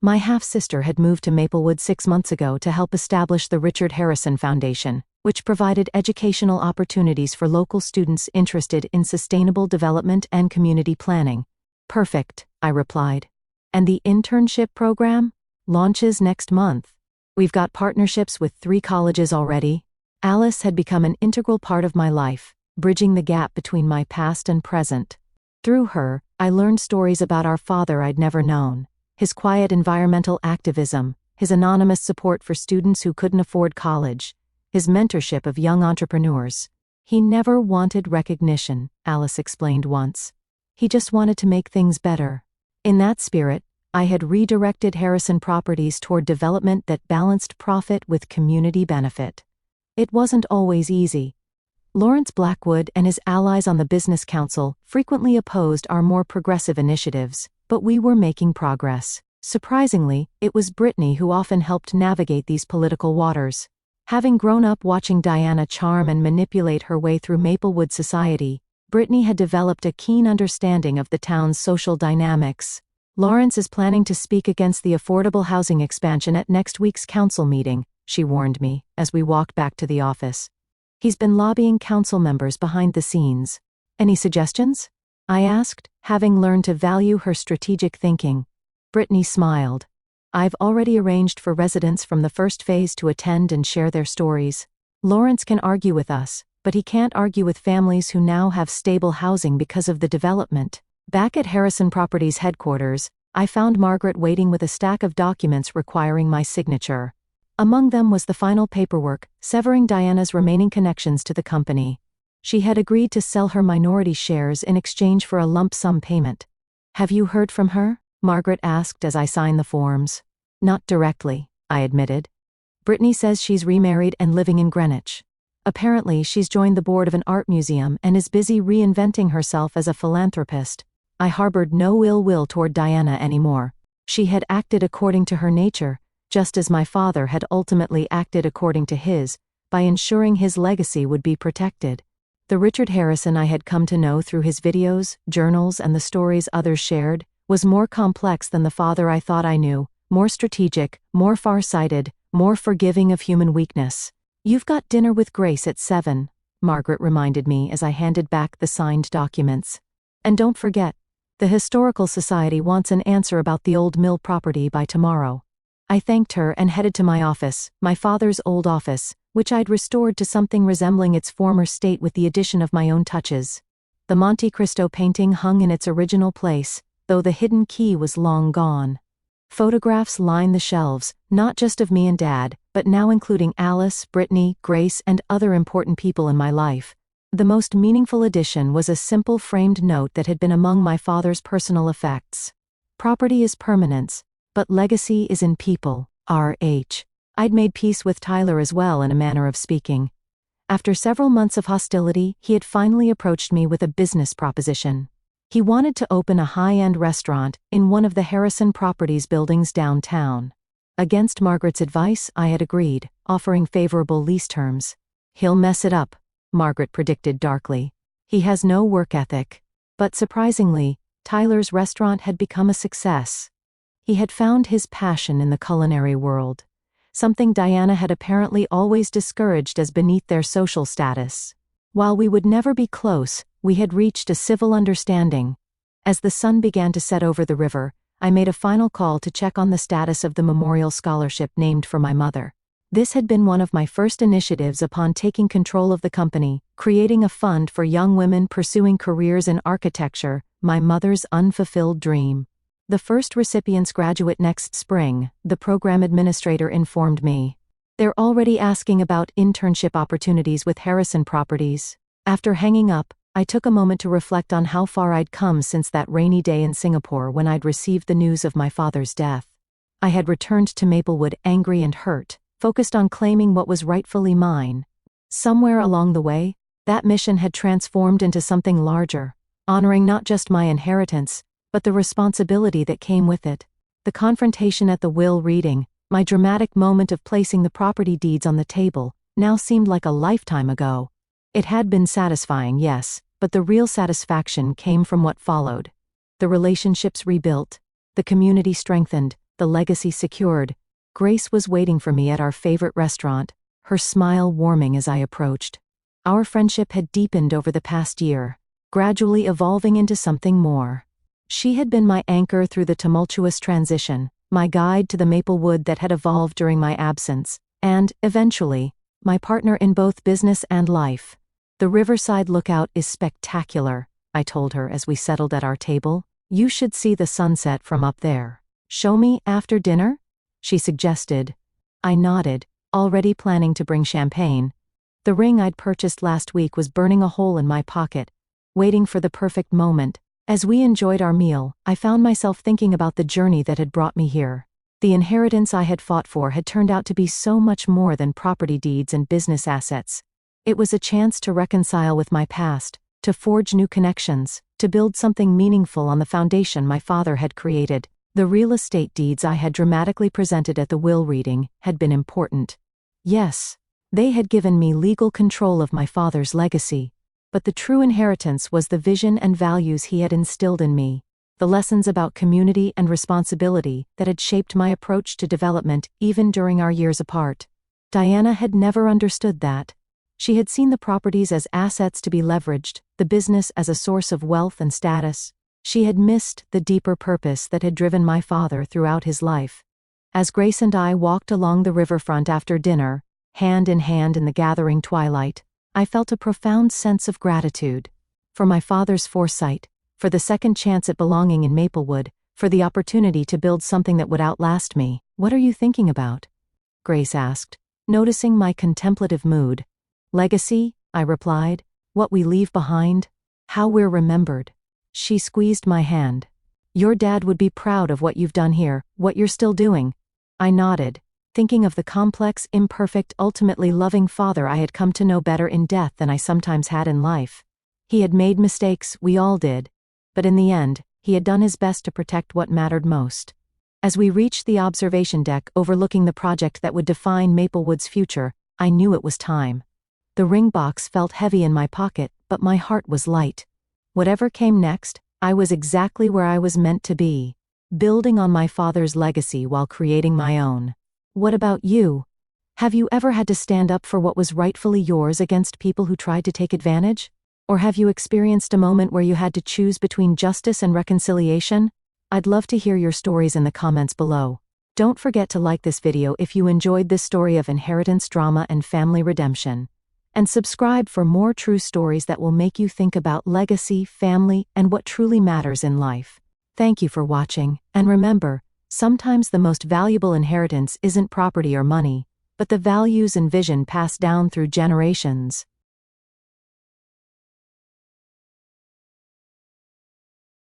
My half-sister had moved to Maplewood 6 months ago to help establish the Richard Harrison Foundation, which provided educational opportunities for local students interested in sustainable development and community planning. Perfect, I replied. And the internship program? Launches next month. We've got partnerships with 3 colleges already. Alice had become an integral part of my life, bridging the gap between my past and present. Through her, I learned stories about our father I'd never known. His quiet environmental activism, his anonymous support for students who couldn't afford college, his mentorship of young entrepreneurs. He never wanted recognition, Alice explained once. He just wanted to make things better. In that spirit, I had redirected Harrison Properties toward development that balanced profit with community benefit. It wasn't always easy. Lawrence Blackwood and his allies on the Business Council frequently opposed our more progressive initiatives, but we were making progress. Surprisingly, it was Brittany who often helped navigate these political waters. Having grown up watching Diana charm and manipulate her way through Maplewood society, Brittany had developed a keen understanding of the town's social dynamics. Lawrence is planning to speak against the affordable housing expansion at next week's council meeting, she warned me, as we walked back to the office. He's been lobbying council members behind the scenes. Any suggestions? I asked, having learned to value her strategic thinking. Brittany smiled. I've already arranged for residents from the first phase to attend and share their stories. Lawrence can argue with us, but he can't argue with families who now have stable housing because of the development. Back at Harrison Properties headquarters, I found Margaret waiting with a stack of documents requiring my signature. Among them was the final paperwork, severing Diana's remaining connections to the company. She had agreed to sell her minority shares in exchange for a lump sum payment. Have you heard from her? Margaret asked as I signed the forms. Not directly, I admitted. Brittany says she's remarried and living in Greenwich. Apparently, she's joined the board of an art museum and is busy reinventing herself as a philanthropist. I harbored no ill will toward Diana anymore. She had acted according to her nature, just as my father had ultimately acted according to his, by ensuring his legacy would be protected. The Richard Harrison I had come to know through his videos, journals, and the stories others shared was more complex than the father I thought I knew, more strategic, more far-sighted, more forgiving of human weakness. You've got dinner with Grace at 7, Margaret reminded me as I handed back the signed documents. And don't forget, the Historical Society wants an answer about the old mill property by tomorrow. I thanked her and headed to my office, my father's old office, which I'd restored to something resembling its former state with the addition of my own touches. The Monte Cristo painting hung in its original place, though the hidden key was long gone. Photographs lined the shelves, not just of me and Dad, but now including Alice, Brittany, Grace, and other important people in my life. The most meaningful addition was a simple framed note that had been among my father's personal effects. Property is permanence, but legacy is in people, R.H. I'd made peace with Tyler as well, in a manner of speaking. After several months of hostility, he had finally approached me with a business proposition. He wanted to open a high-end restaurant in one of the Harrison Properties buildings downtown. Against Margaret's advice, I had agreed, offering favorable lease terms. He'll mess it up, Margaret predicted darkly. He has no work ethic. But surprisingly, Tyler's restaurant had become a success. He had found his passion in the culinary world, something Diana had apparently always discouraged as beneath their social status. While we would never be close, we had reached a civil understanding. As the sun began to set over the river, I made a final call to check on the status of the memorial scholarship named for my mother. This had been one of my first initiatives upon taking control of the company, creating a fund for young women pursuing careers in architecture, my mother's unfulfilled dream. The first recipients graduate next spring, the program administrator informed me. They're already asking about internship opportunities with Harrison Properties. After hanging up, I took a moment to reflect on how far I'd come since that rainy day in Singapore when I'd received the news of my father's death. I had returned to Maplewood angry and hurt, focused on claiming what was rightfully mine. Somewhere along the way, that mission had transformed into something larger, honoring not just my inheritance, but the responsibility that came with it. The confrontation at the will reading, my dramatic moment of placing the property deeds on the table, now seemed like a lifetime ago. It had been satisfying, yes, but the real satisfaction came from what followed. The relationships rebuilt, the community strengthened, the legacy secured. Grace was waiting for me at our favorite restaurant, her smile warming as I approached. Our friendship had deepened over the past year, gradually evolving into something more. She had been my anchor through the tumultuous transition, my guide to the Maplewood that had evolved during my absence, and, eventually, my partner in both business and life. The riverside lookout is spectacular, I told her as we settled at our table. You should see the sunset from up there. Show me after dinner? She suggested. I nodded, already planning to bring champagne. The ring I'd purchased last week was burning a hole in my pocket, waiting for the perfect moment. As we enjoyed our meal, I found myself thinking about the journey that had brought me here. The inheritance I had fought for had turned out to be so much more than property deeds and business assets. It was a chance to reconcile with my past, to forge new connections, to build something meaningful on the foundation my father had created. The real estate deeds I had dramatically presented at the will reading had been important. Yes, they had given me legal control of my father's legacy. But the true inheritance was the vision and values he had instilled in me, the lessons about community and responsibility that had shaped my approach to development even during our years apart. Diana had never understood that. She had seen the properties as assets to be leveraged, the business as a source of wealth and status. She had missed the deeper purpose that had driven my father throughout his life. As Grace and I walked along the riverfront after dinner, hand in hand in the gathering twilight, I felt a profound sense of gratitude. For my father's foresight, for the second chance at belonging in Maplewood, for the opportunity to build something that would outlast me. What are you thinking about? Grace asked, noticing my contemplative mood. Legacy, I replied. What we leave behind. How we're remembered. She squeezed my hand. Your dad would be proud of what you've done here, what you're still doing. I nodded, thinking of the complex, imperfect, ultimately loving father I had come to know better in death than I sometimes had in life. He had made mistakes, we all did. But in the end, he had done his best to protect what mattered most. As we reached the observation deck overlooking the project that would define Maplewood's future, I knew it was time. The ring box felt heavy in my pocket, but my heart was light. Whatever came next, I was exactly where I was meant to be, building on my father's legacy while creating my own. What about you? Have you ever had to stand up for what was rightfully yours against people who tried to take advantage? Or have you experienced a moment where you had to choose between justice and reconciliation? I'd love to hear your stories in the comments below. Don't forget to like this video if you enjoyed this story of inheritance drama and family redemption. And subscribe for more true stories that will make you think about legacy, family, and what truly matters in life. Thank you for watching, and remember, sometimes the most valuable inheritance isn't property or money, but the values and vision passed down through generations.